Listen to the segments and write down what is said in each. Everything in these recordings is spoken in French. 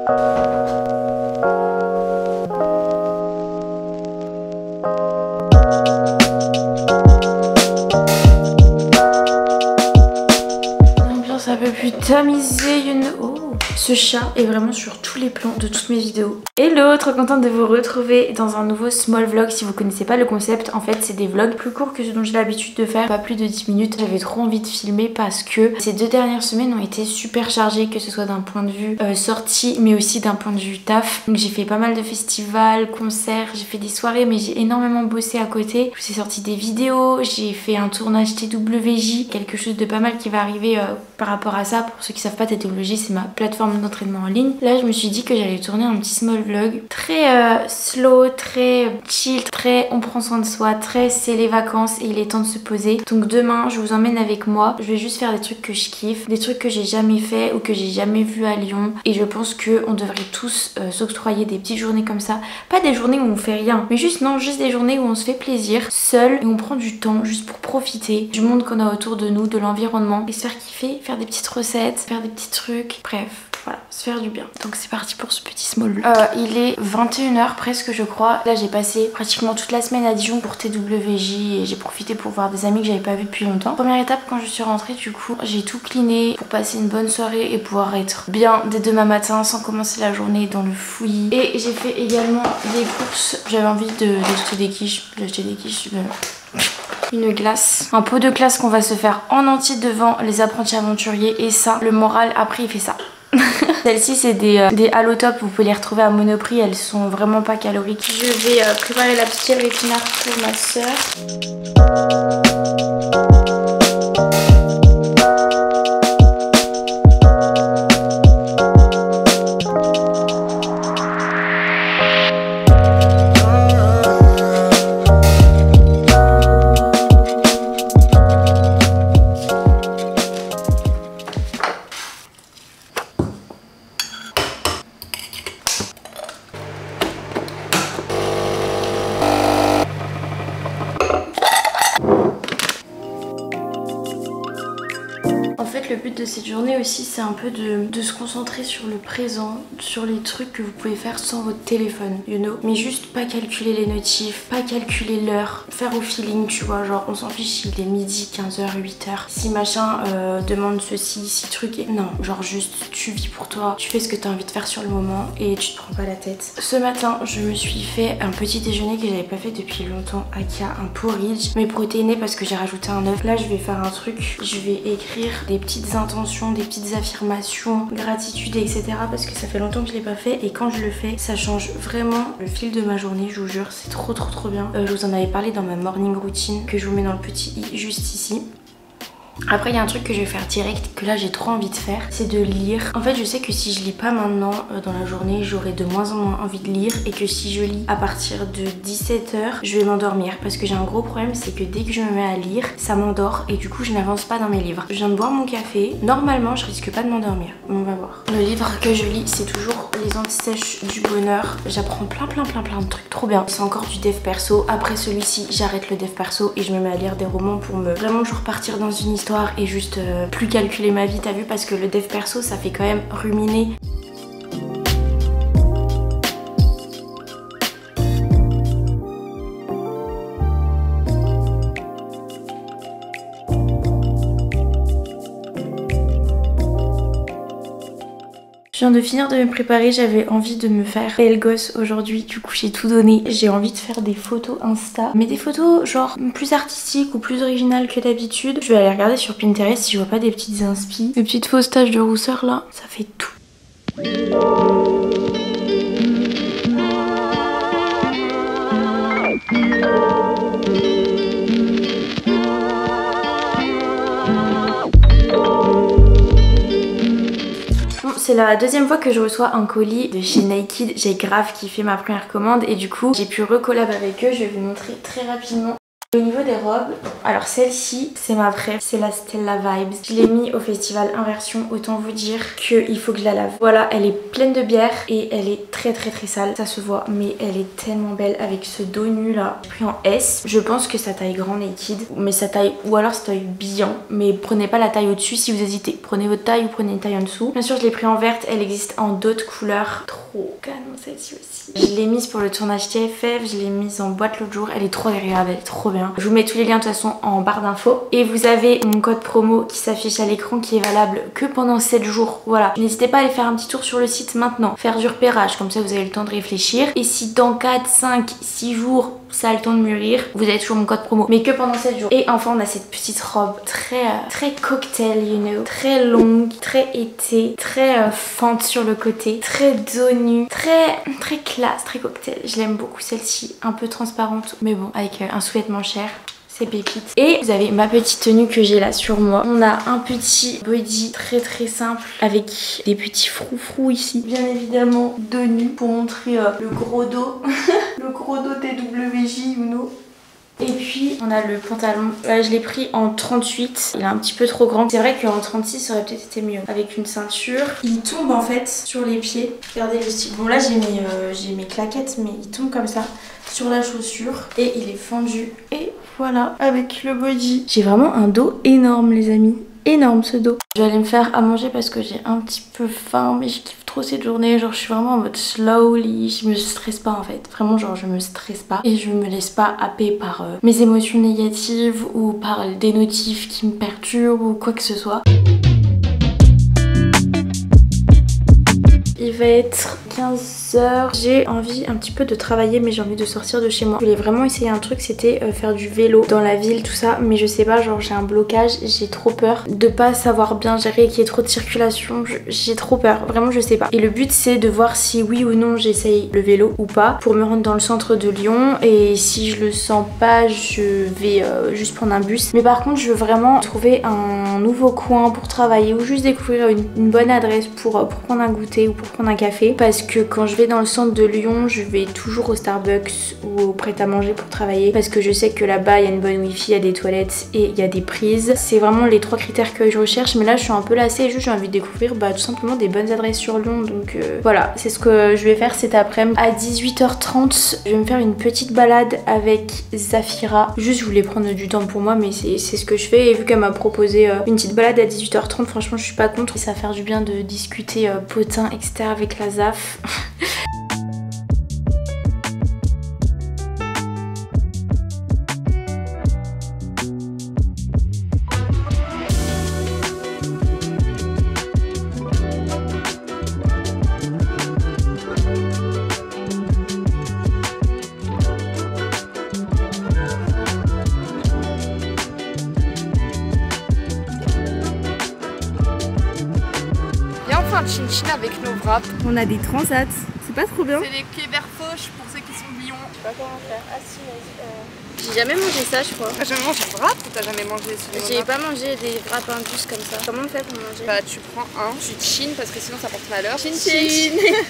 L'ambiance un peu plus tamisée, you know. Ce chat est vraiment sur tous les plans de toutes mes vidéos. Hello, trop contente de vous retrouver dans un nouveau small vlog. Si vous connaissez pas le concept, en fait c'est des vlogs plus courts que ce dont j'ai l'habitude de faire, pas plus de 10 minutes. J'avais trop envie de filmer parce que ces 2 dernières semaines ont été super chargées, que ce soit d'un point de vue sortie mais aussi d'un point de vue taf. Donc j'ai fait pas mal de festivals, concerts, j'ai fait des soirées mais j'ai énormément bossé à côté. Je vous ai sorti des vidéos, j'ai fait un tournage TWJ, quelque chose de pas mal qui va arriver par rapport à ça. Pour ceux qui savent pas, TWJ c'est ma plateforme d'entraînement en ligne. Là je me suis dit que j'allais tourner un petit small vlog très slow, très chill, très on prend soin de soi, très c'est les vacances et il est temps de se poser. Donc demain je vous emmène avec moi, je vais juste faire des trucs que je kiffe, des trucs que j'ai jamais fait ou que j'ai jamais vu à Lyon, et je pense que on devrait tous s'octroyer des petites journées comme ça, pas des journées où on fait rien, mais juste des journées où on se fait plaisir seul et on prend du temps juste pour profiter du monde qu'on a autour de nous, de l'environnement, et se faire kiffer, faire des petites recettes, faire des petits trucs, bref. Voilà, se faire du bien. Donc c'est parti pour ce petit small vlog. Il est 21h presque je crois. Là j'ai passé pratiquement toute la semaine à Dijon pour TWJ et j'ai profité pour voir des amis que j'avais pas vu depuis longtemps. Première étape, quand je suis rentrée du coup, j'ai tout cleané pour passer une bonne soirée et pouvoir être bien dès demain matin sans commencer la journée dans le fouillis. Et j'ai fait également des courses. J'avais envie d'acheter des quiches. J'ai acheté des quiches. Une glace, un pot de glace qu'on va se faire en entier devant les apprentis aventuriers, et ça, le moral après il fait ça. Celles-ci c'est des Halo-Top, vous pouvez les retrouver à Monoprix, elles sont vraiment pas caloriques. Je vais préparer la petite épinard pour ma soeur. Le but de cette journée aussi c'est un peu de se concentrer sur le présent, sur les trucs que vous pouvez faire sans votre téléphone, you know, mais juste pas calculer les notifs, pas calculer l'heure, faire au feeling, tu vois, genre on s'en fiche s'il est midi, 15h, 8h, si machin demande ceci, si truc, et non, genre juste tu vis pour toi, tu fais ce que tu as envie de faire sur le moment et tu te prends pas la tête. Ce matin je me suis fait un petit déjeuner que j'avais pas fait depuis longtemps, aka un porridge, mais protéiné parce que j'ai rajouté un œuf. Là je vais faire un truc, je vais écrire des petites intentions, des petites affirmations, gratitude, etc. parce que ça fait longtemps que je l'ai pas fait et quand je le fais ça change vraiment le fil de ma journée, je vous jure, c'est trop bien. Je vous en avais parlé dans ma morning routine que je vous mets dans le petit i juste ici. Après il y a un truc que je vais faire direct, que là j'ai trop envie de faire, c'est de lire. En fait je sais que si je lis pas maintenant dans la journée, j'aurai de moins en moins envie de lire, et que si je lis à partir de 17h, je vais m'endormir parce que j'ai un gros problème, c'est que dès que je me mets à lire, ça m'endort et du coup je n'avance pas dans mes livres. Je viens de boire mon café, normalement je risque pas de m'endormir, mais on va voir. Le livre que je lis c'est toujours Les Anti-Sèches du Bonheur. J'apprends plein de trucs trop bien. C'est encore du dev perso. Après celui-ci j'arrête le dev perso et je me mets à lire des romans pour me vraiment genre partir dans une histoire et juste plus calculer ma vie, t'as vu, parce que le dev perso ça fait quand même ruminer. Je viens de finir de me préparer, j'avais envie de me faire belle gosse aujourd'hui, du coup j'ai tout donné. J'ai envie de faire des photos Insta, mais des photos genre plus artistiques ou plus originales que d'habitude. Je vais aller regarder sur Pinterest si je vois pas des petites inspi. Des petites fausses taches de rousseur là, ça fait tout. C'est la deuxième fois que je reçois un colis de chez Naked. J'ai grave kiffé ma première commande et du coup j'ai pu recollab avec eux. Je vais vous montrer très rapidement. Au niveau des robes, alors celle-ci c'est ma vraie, c'est la Stella Vibes. Je l'ai mis au festival Inversion, autant vous dire qu'il faut que je la lave. Voilà, elle est pleine de bière et elle est très sale, ça se voit, mais elle est tellement belle avec ce dos nu là. J'ai pris en S, je pense que ça taille grand naked, mais ça taille, ou alors ça taille bien, mais prenez pas la taille au-dessus si vous hésitez. Prenez votre taille ou prenez une taille en dessous. Bien sûr je l'ai pris en verte, elle existe en d'autres couleurs. Trop canon celle-ci aussi. Je l'ai mise pour le tournage TFF, je l'ai mise en boîte l'autre jour, elle est trop agréable, elle est trop bien. Je vous mets tous les liens de toute façon en barre d'infos. Et vous avez mon code promo qui s'affiche à l'écran qui est valable que pendant 7 jours. Voilà, n'hésitez pas à aller faire un petit tour sur le site maintenant, faire du repérage, comme ça vous avez le temps de réfléchir. Et si dans 4, 5, 6 jours ça a le temps de mûrir, vous avez toujours mon code promo, mais que pendant 7 jours. Et enfin on a cette petite robe très cocktail, you know, très longue, très été, très fente sur le côté, très dos nu, très classe, très cocktail. Je l'aime beaucoup celle-ci, un peu transparente, mais bon, avec un sous-vêtement cher. C'est pépite. Et vous avez ma petite tenue que j'ai là sur moi. On a un petit body très simple avec des petits froufrous ici. Bien évidemment dos nu pour montrer le gros dos. Le gros dos TWJ, you know. Et puis on a le pantalon, je l'ai pris en 38, il est un petit peu trop grand. C'est vrai qu'en 36 ça aurait peut-être été mieux. Avec une ceinture, il tombe en fait sur les pieds. Regardez le style. Bon là j'ai mes claquettes mais il tombe comme ça sur la chaussure et il est fendu. Et voilà, avec le body. J'ai vraiment un dos énorme les amis. Énorme ce dos. Je vais aller me faire à manger parce que j'ai un petit peu faim, mais je kiffe trop cette journée. Genre je suis vraiment en mode slowly, je me stresse pas en fait. Vraiment genre je me stresse pas et je me laisse pas happer par mes émotions négatives ou par des notifs qui me perturbent ou quoi que ce soit. Il va être 15h. J'ai envie un petit peu de travailler mais j'ai envie de sortir de chez moi. Je voulais vraiment essayer un truc, c'était faire du vélo dans la ville, tout ça. Mais je sais pas, genre j'ai un blocage, j'ai trop peur de pas savoir bien gérer, qu'il y ait trop de circulation. J'ai trop peur, vraiment je sais pas. Et le but c'est de voir si oui ou non j'essaye le vélo ou pas pour me rendre dans le centre de Lyon. Et si je le sens pas, je vais juste prendre un bus. Mais par contre je veux vraiment trouver un nouveau coin pour travailler ou juste découvrir une bonne adresse pour prendre un goûter ou pour prendre un café, parce que quand je vais dans le centre de Lyon je vais toujours au Starbucks ou au prêt à manger pour travailler, parce que je sais que là-bas il y a une bonne wifi, il y a des toilettes et il y a des prises. C'est vraiment les 3 critères que je recherche, mais là je suis un peu lassée et juste j'ai envie de découvrir tout simplement des bonnes adresses sur Lyon. Donc voilà, c'est ce que je vais faire cet après-midi. À 18h30 je vais me faire une petite balade avec Zafira. Juste je voulais prendre du temps pour moi, mais c'est ce que je fais, et vu qu'elle m'a proposé une petite balade à 18h30, franchement je suis pas contre. Ça va faire du bien de discuter potin etc avec la Zaf. Chin-chin avec nos wraps. On a des transats, c'est pas trop bien. C'est des quais verts fauches pour ceux qui sont de Lyon. Je sais pas comment faire. Ah si, vas-y. J'ai jamais mangé ça je crois. T'as jamais mangé de wrap ou t'as jamais mangé ce J'ai pas mangé des wraps indus comme ça. Comment on fait pour manger? Bah tu prends un, tu chines parce que sinon ça porte malheur. Chin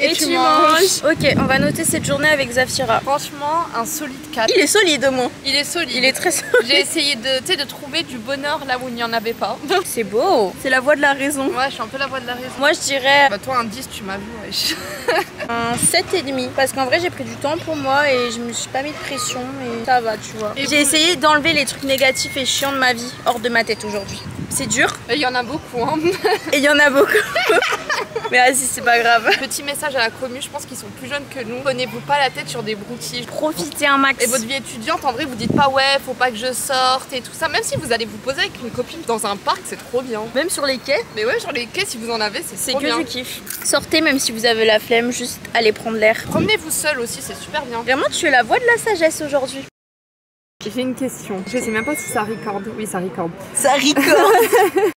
et tu manges. Ok, on va noter cette journée avec Zafira. Franchement, un solide 4. Il est solide au moins. Il est solide. Il est très solide. J'ai essayé de trouver du bonheur là où il n'y en avait pas. C'est beau. C'est la voix de la raison. Ouais, je suis un peu la voix de la raison. Moi je dirais... Bah toi un 10 tu m'as vu, wesh. Un 7,5. Parce qu'en vrai j'ai pris du temps pour moi et je me suis pas mis de pression et ça va tu vois. J'ai essayé d'enlever les trucs négatifs et chiants de ma vie hors de ma tête aujourd'hui. C'est dur. Et il y en a beaucoup hein. Et il y en a beaucoup. Mais vas-y c'est pas grave. Petit message à la commu, je pense qu'ils sont plus jeunes que nous. Prenez-vous pas la tête sur des broutilles. Profitez un max. Et votre vie étudiante, en vrai, vous dites pas ouais, faut pas que je sorte et tout ça. Même si vous allez vous poser avec une copine dans un parc, c'est trop bien. Même sur les quais. Mais ouais, sur les quais, si vous en avez, c'est trop bien. C'est que du kiff. Sortez même si vous avez la flemme, juste allez prendre l'air. Promenez-vous seul aussi, c'est super bien. Vraiment, tu es la voix de la sagesse aujourd'hui. J'ai une question. Je sais même pas si ça recorde. Oui, ça recorde. Ça recorde.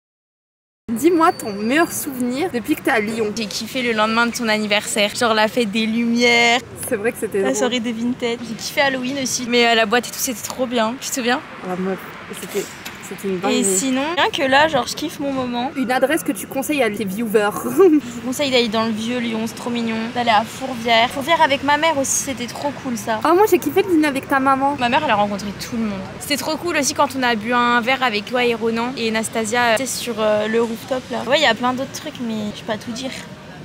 Dis-moi ton meilleur souvenir depuis que t'es à Lyon. J'ai kiffé le lendemain de ton anniversaire. Genre la fête des lumières. C'est vrai que c'était la soirée de Vinted. J'ai kiffé Halloween aussi. Mais la boîte et tout, c'était trop bien. Tu te souviens? La meuf, c'était C'était une dinguerie. Et sinon, rien que là, genre je kiffe mon moment. Une adresse que tu conseilles à tes viewers? Je vous conseille d'aller dans le vieux Lyon, c'est trop mignon. D'aller à Fourvière. Fourvière avec ma mère aussi, c'était trop cool ça. Ah, moi j'ai kiffé le dîner avec ta maman. Ma mère, elle a rencontré tout le monde. C'était trop cool aussi quand on a bu un verre avec toi et Ronan et Anastasia, tu sais, sur le rooftop là. Ouais, il y a plein d'autres trucs, mais je peux pas tout dire.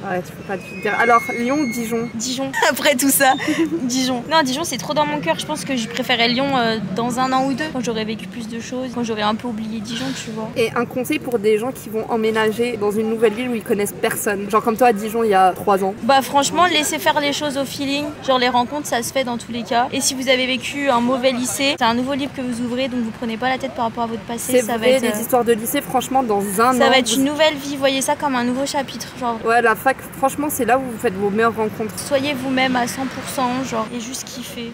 Ouais, tu peux pas tout dire. Alors, Lyon ou Dijon? Dijon, après tout ça, Dijon. Non, Dijon c'est trop dans mon cœur. Je pense que je préférais Lyon dans 1 an ou 2, quand j'aurais vécu plus de choses, quand j'aurais un peu oublié Dijon, tu vois. Et un conseil pour des gens qui vont emménager dans une nouvelle ville où ils connaissent personne. Genre comme toi à Dijon il y a 3 ans. Bah franchement, laissez faire les choses au feeling. Genre les rencontres, ça se fait dans tous les cas. Et si vous avez vécu un mauvais lycée, c'est un nouveau livre que vous ouvrez, donc vous prenez pas la tête par rapport à votre passé. C'est ça vrai, va être, les histoires de lycée, franchement, dans un an... Ça va être une nouvelle vie, voyez ça comme un nouveau chapitre, genre. Ouais, la fac, franchement, c'est là où vous faites vos meilleures rencontres. Soyez vous-même à 100%, genre, et juste kiffer.